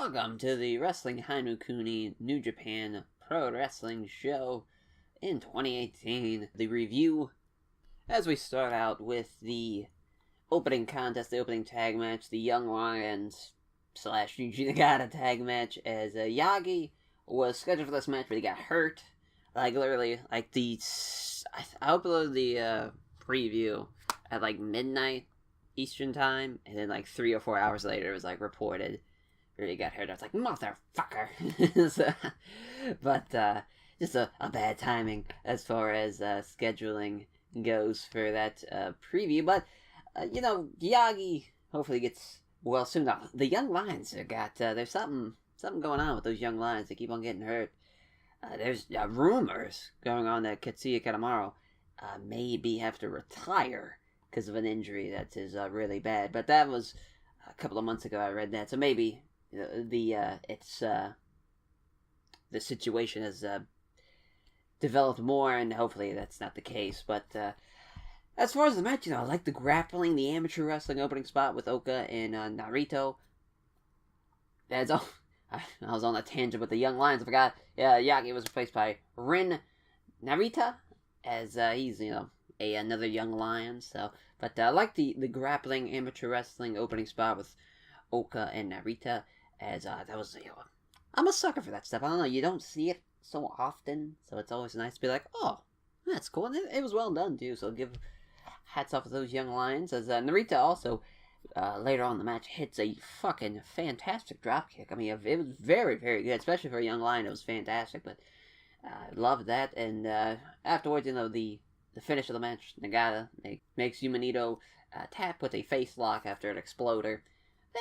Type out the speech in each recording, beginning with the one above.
Welcome to the Wrestling HI NO KUNI New Japan Pro Wrestling Show in 2018. The review, as we start out with the opening contest, the opening tag match, the Young Lions / Yuji Nagata tag match, as Yagi was scheduled for this match, but he got hurt. I uploaded the preview at midnight Eastern time, and then 3 or 4 hours later it was reported really got hurt. I was like, motherfucker. But just a bad timing as far as scheduling goes for that preview. But Yagi hopefully gets well soon. Now, the Young Lions there's something going on with those Young Lions. They keep on getting hurt. There's rumors going on that Katsuya Kitamura maybe have to retire because of an injury that is really bad. But that was a couple of months ago. I read that, so maybe the situation has developed more, and hopefully that's not the case. But as far as the match, I like the grappling, the amateur wrestling opening spot with Oka and Narito. That's all. I was on a tangent with the Young Lions. I forgot. Yagi was replaced by Rin Narita, as he's another Young Lion. So, but I like the grappling amateur wrestling opening spot with Oka and Narita, as that was I'm a sucker for that stuff. I don't know, you don't see it so often, so it's always nice to be like, oh, that's cool. And it was well done too. So give hats off to those Young Lions. As Narita also later on in the match hits a fucking fantastic dropkick. I mean, it was very, very good, especially for a Young Lion. It was fantastic, but I loved that. And afterwards, the finish of the match, Nagata makes Yumanito tap with a face lock after an exploder.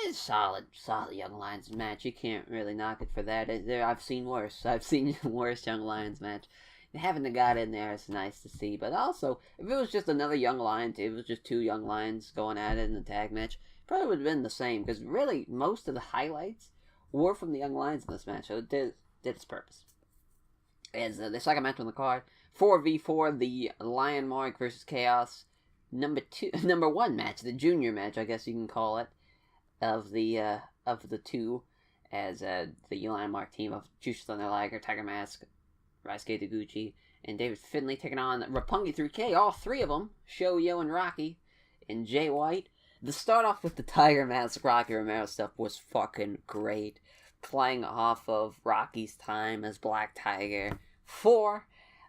It's solid Young Lions match. You can't really knock it for that. I've seen worse. I've seen worse Young Lions match. Having Nagata in there is nice to see. But also, if it was just another Young Lions, if it was just two Young Lions going at it in the tag match, probably would have been the same. Because really, most of the highlights were from the Young Lions in this match. So it did its purpose. As the second match on the card, 4v4, the Lion Mark versus Chaos number 1 match, the junior match, I guess you can call it, of the two, as the Lion Mark team of Jushin Thunder Liger, Tiger Mask, Ryusuke Taguchi, and David Finlay taking on Roppongi 3K, all three of them, Sho, Yo, and Rocky, and Jay White. The start off with the Tiger Mask, Rocky Romero stuff was fucking great, playing off of Rocky's time as Black Tiger 4.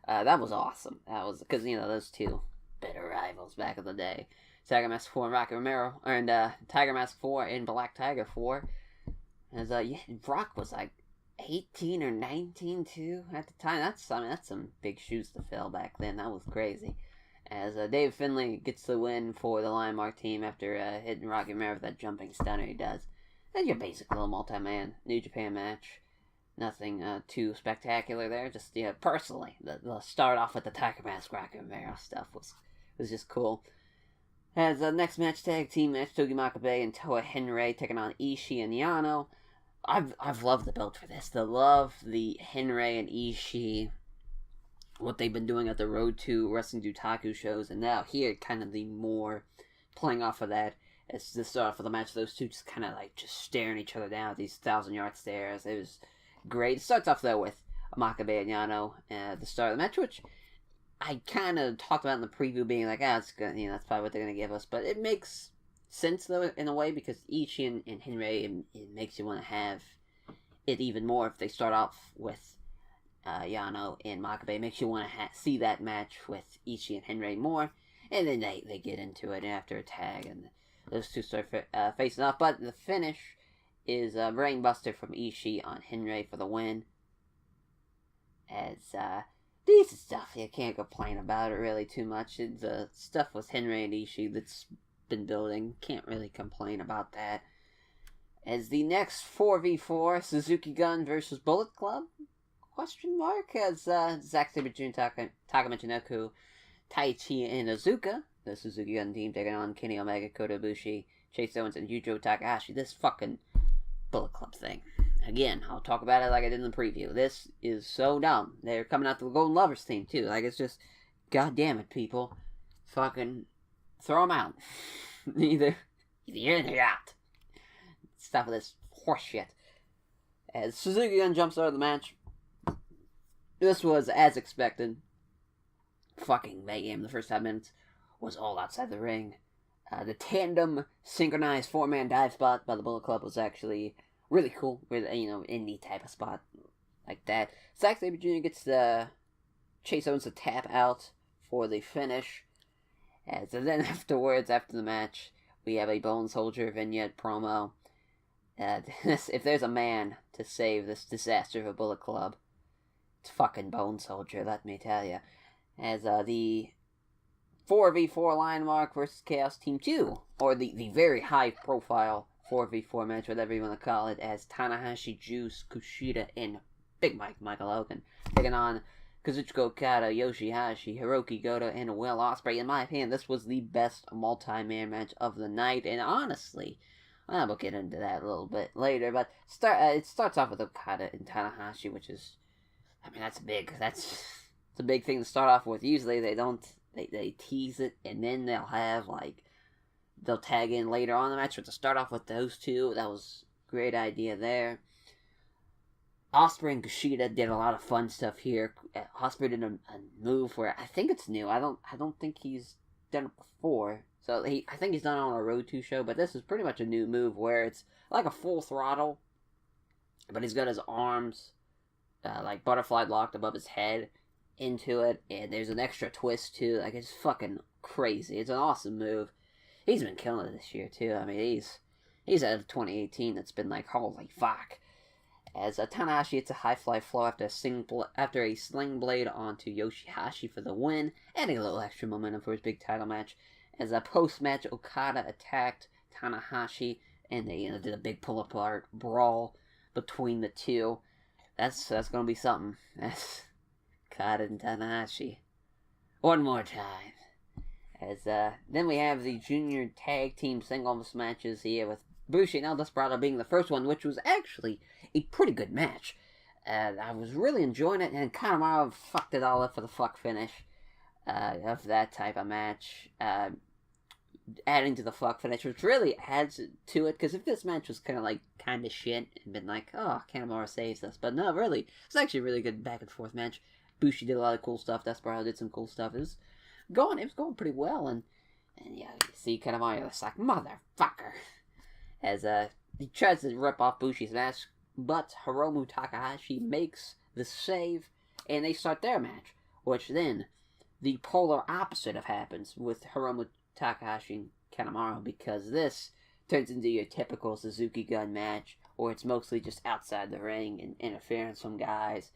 That was awesome. That was, because, those two bitter rivals back in the day. Tiger Mask 4 and Rocky Romero, and Tiger Mask 4 and Black Tiger 4. As Rock was 18 or 19 too at the time. That's some big shoes to fill back then. That was crazy. As Dave Finlay gets the win for the Lion Mark team after hitting Rocky Romero with that jumping stunner he does. And your basic little multi-man New Japan match. Nothing too spectacular there. Just personally, the start off with the Tiger Mask Rocky Romero stuff was just cool. As the next match, tag team match, Togi Makabe and Toa Henrei taking on Ishii and Yano. I've loved the build for this. The Henrei and Ishii, what they've been doing at the Road to Wrestling Dutaku shows, and now here, kind of the more playing off of that, as the start off of the match, those two just kind of just staring each other down with these 1,000-yard stares. It was great. It starts off though with Makabe and Yano at the start of the match, which I kind of talked about in the preview, being like, it's good, that's probably what they're going to give us. But it makes sense, though, in a way, because Ishii and Henrei, it makes you want to have it even more if they start off with Yano and Makabe. It makes you want to see that match with Ishii and Henrei more. And then they get into it after a tag, and those two start facing off. But the finish is a Brainbuster from Ishii on Henrei for the win. As, decent stuff. You can't complain about it really too much. The stuff with Henrei and Ishii that's been building. Can't really complain about that. As the next 4v4, Suzuki Gun versus Bullet Club? Question mark? As Zack Sabre Jr., Taka Michinoku, Taichi, and Azuka, the Suzuki Gun team, taking on Kenny Omega, Kota Ibushi, Chase Owens, and Yujiro Takahashi. This fucking Bullet Club thing. Again, I'll talk about it like I did in the preview. This is so dumb. They're coming out to the Golden Lovers team, too. It's just, god damn it, people. Fucking throw them out. Either you're in or you're out. Stop with this horseshit. As Suzuki Gun jumps out of the match, this was as expected. Fucking mayhem. The first 5 minutes was all outside the ring. The tandem synchronized 4-man dive spot by the Bullet Club was actually really cool. Really, indie type of spot like that. Zack Sabre Jr. gets the Chase Owens to tap out for the finish. And then afterwards, after the match, we have a Bone Soldier vignette promo. If there's a man to save this disaster of a Bullet Club, it's fucking Bone Soldier, let me tell you. As the 4v4 line mark versus Chaos Team 2, or the very high profile 4v4 match, whatever you want to call it, as Tanahashi, Juice, Kushida, and Big Mike, Michael Hogan, taking on Kazuchika Okada, Yoshihashi, Hiroki Goto, and Will Ospreay. In my opinion, this was the best multi-man match of the night, and honestly, we'll get into that a little bit later, but it starts off with Okada and Tanahashi, which is, that's a big thing to start off with. Usually they tease it, and then they'll tag in later on in the match, but to start off with those two, that was a great idea there. Ospreay and Kushida did a lot of fun stuff here. Ospreay did a move where I think it's new. I don't think he's done it before. So I think he's done it on a Road 2 show, but this is pretty much a new move where it's like a full throttle, but he's got his arms like butterfly locked above his head into it, and there's an extra twist too. Like, it's fucking crazy. It's an awesome move. He's been killing it this year too. He's out of 2018. That's been like, holy fuck. As Tanahashi hits a high fly flow after a sling blade onto Yoshihashi for the win, adding a little extra momentum for his big title match. As a post-match, Okada attacked Tanahashi, and they did a big pull-apart brawl between the two. That's gonna be something. That's Okada and Tanahashi. One more time. As then we have the junior tag team singles matches here with Bushi and El Desperado being the first one, which was actually a pretty good match. I was really enjoying it, and Kanemaru fucked it all up for the fuck finish of that type of match. Adding to the fuck finish, which really adds to it, because if this match was kind of shit, and been like, oh, Kanemaru saves us, but no, really, it's actually a really good back and forth match. Bushi did a lot of cool stuff, Desperado did some cool stuff. It was going pretty well, and yeah, you see Kanemaru, it's like, motherfucker. As he tries to rip off Bushi's mask, but Hiromu Takahashi makes the save, and they start their match, which then the polar opposite of happens with Hiromu Takahashi and Kanemaru, because this turns into your typical Suzuki Gun match, or it's mostly just outside the ring and interference from guys.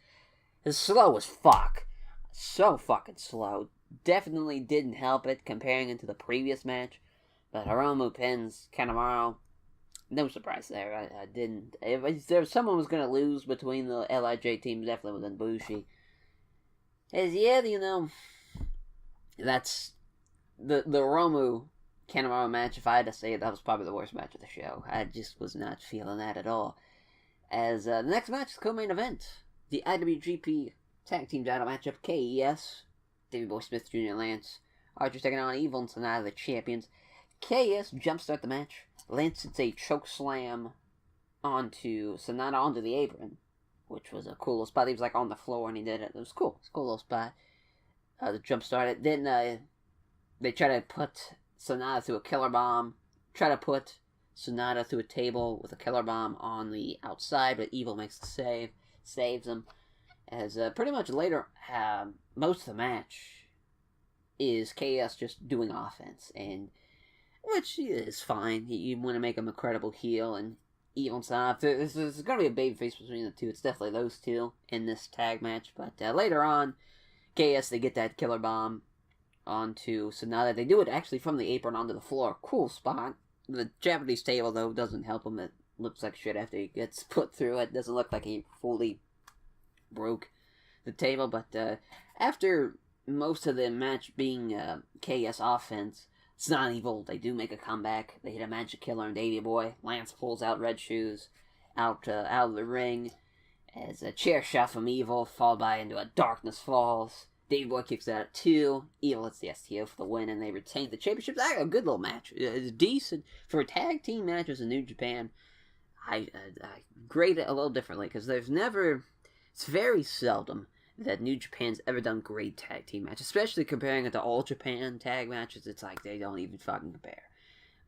It's slow as fuck. So fucking slow. Definitely didn't help it comparing it to the previous match, but Hiromu pins Kanemaru. No surprise there. I didn't. If there was someone was going to lose between the LIJ teams, definitely within Bushi. That's the Hiromu Kanemaru match. If I had to say it, that was probably the worst match of the show. I just was not feeling that at all. As the next match is the co-main event, the IWGP Tag Team title matchup, KES, Davey Boy Smith Jr. Lance Archer taking on Evil and Sonata, the champions. KES jumpstart the match. Lance hits a choke slam onto Sonata onto the apron, which was a cool little spot. He was on the floor and he did it. It was cool. It's a cool little spot. The jump started. Then they try to put Sonata through a killer bomb. Try to put Sonata through a table with a killer bomb on the outside, but Evil makes the save. Saves him. As pretty much later, most of the match is KS just doing offense, and which is fine. You want to make him a credible heel, and Evil and Sonata. There's going to be a babyface between the two. It's definitely those two in this tag match. But later on, KS, they get that killer bomb onto Sonata. They do it actually from the apron onto the floor. Cool spot. The Japanese table, though, doesn't help him. It looks like shit after he gets put through it. Doesn't look like he fully broke the table. But after most of the match being KS offense, it's not Evil. They do make a comeback. They hit a Magic Killer and Davey Boy. Lance pulls out Red Shoes out of the ring as a chair shot from Evil, followed by into a Darkness Falls. Davey Boy kicks out at 2. Evil hits the STO for the win, and they retain the championship. A good little match. It's decent. For tag team matches in New Japan, I grade it a little differently because it's very seldom that New Japan's ever done great tag team matches, especially comparing it to All Japan tag matches. It's like they don't even fucking compare.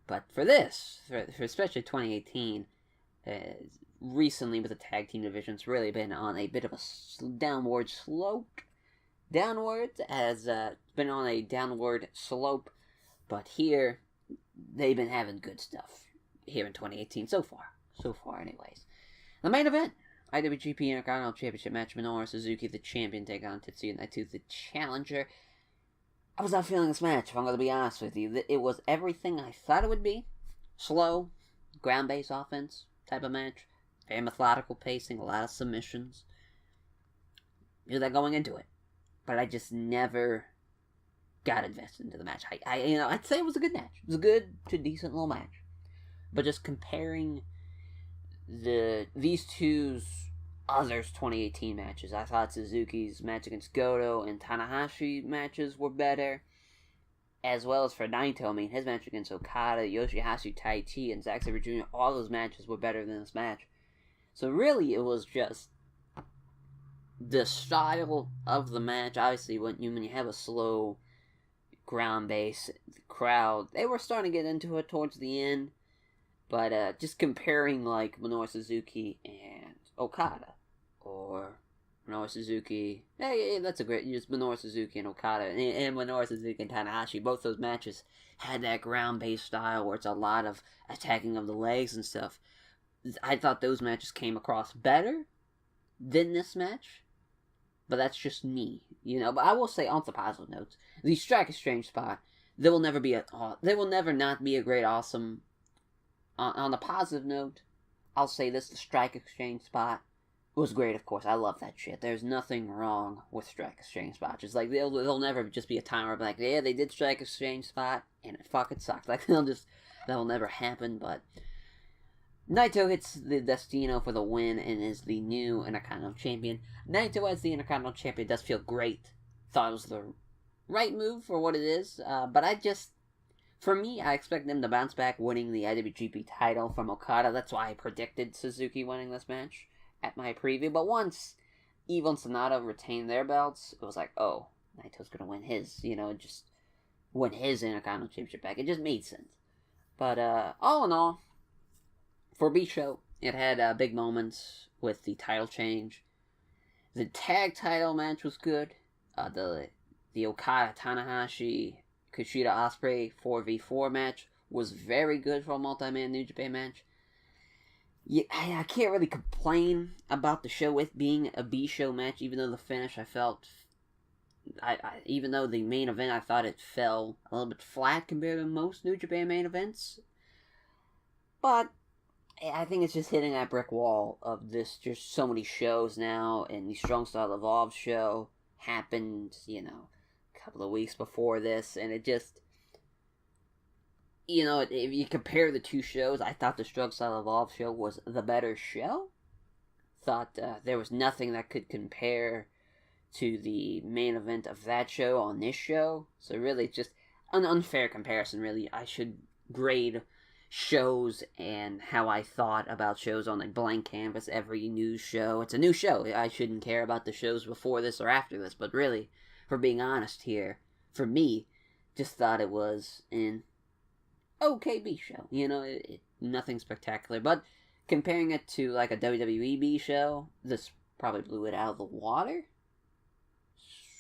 But for this, for especially 2018, recently with the tag team division, it's really been on a bit of a downward slope. Been on a downward slope, but here, they've been having good stuff here in 2018 so far anyways. The main event, IWGP Intercontinental Championship match, Minoru Suzuki, the champion, take on Tetsuya Naito, the challenger. I was not feeling this match, if I'm going to be honest with you. It was everything I thought it would be. Slow, ground-based offense type of match. Very methodical pacing, a lot of submissions. Knew that going into it. But I just never got invested into the match. I'd say it was a good match. It was a good to decent little match. But just comparing these two's others 2018 matches, I thought Suzuki's match against Goto and Tanahashi matches were better. As well as for Naito, I mean, his match against Okada, Yoshihashi, Taichi, and Zack Sabre Jr., all those matches were better than this match. So really, it was just the style of the match. Obviously, when you have a slow ground base crowd, they were starting to get into it towards the end. But just comparing like Minoru Suzuki and Okada, or Minoru Suzuki, that's a great, just Minoru Suzuki and Okada, and Minoru Suzuki and Tanahashi, both those matches had that ground-based style where it's a lot of attacking of the legs and stuff. I thought those matches came across better than this match, but that's just me, But I will say, on the positive notes, the Strike Exchange spot, there will never not be a great awesome. On the positive note, I'll say this: the Strike Exchange spot was great. Of course, I love that shit. There's nothing wrong with Strike Exchange spots. It's like they'll never just be a time where I'm like, yeah, they did Strike Exchange spot and it fucking sucked. Like that'll never happen. But Naito hits the Destino for the win and is the new Intercontinental Champion. Naito as the Intercontinental Champion does feel great. Thought it was the right move for what it is. But for me, I expect them to bounce back, winning the IWGP title from Okada. That's why I predicted Suzuki winning this match at my preview. But once Evil and Sonata retained their belts, it was like, oh, Naito's going to win his, just win his Intercontinental Championship back. It just made sense. But all in all, for B-Show, it had big moments with the title change. The tag title match was good. The Okada, Tanahashi, Kushida, Ospreay 4v4 match was very good for a multi-man New Japan match. Yeah, I can't really complain about the show with being a B-Show match, even though the finish I felt... even though the main event I thought it fell a little bit flat compared to most New Japan main events. But I think it's just hitting that brick wall of this, just so many shows now, and the Strong Style Evolved show happened, a couple of weeks before this, and it just, if you compare the two shows, I thought the Strong Style Evolved show was the better show. Thought there was nothing that could compare to the main event of that show on this show, so really it's just an unfair comparison, really. I should grade shows and how I thought about shows on a blank canvas every new show. It's a new show. I shouldn't care about the shows before this or after this, but really, for being honest here, for me, just thought it was an okay B show. Nothing spectacular, but comparing it to like a WWE B show, this probably blew it out of the water.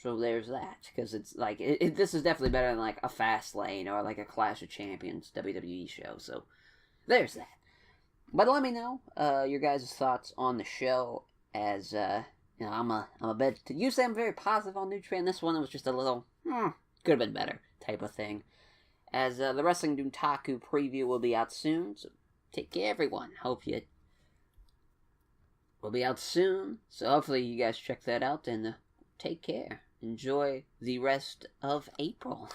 So there's that, because it's like, this is definitely better than like a Fastlane or like a Clash of Champions WWE show, so there's that. But let me know your guys' thoughts on the show, as, I'm a bit, usually I'm very positive on New Japan. This one, it was just a little, could have been better type of thing. As the Wrestling Dontaku preview will be out soon, so take care everyone. Hope you will be out soon, so hopefully you guys check that out, and take care. Enjoy the rest of April.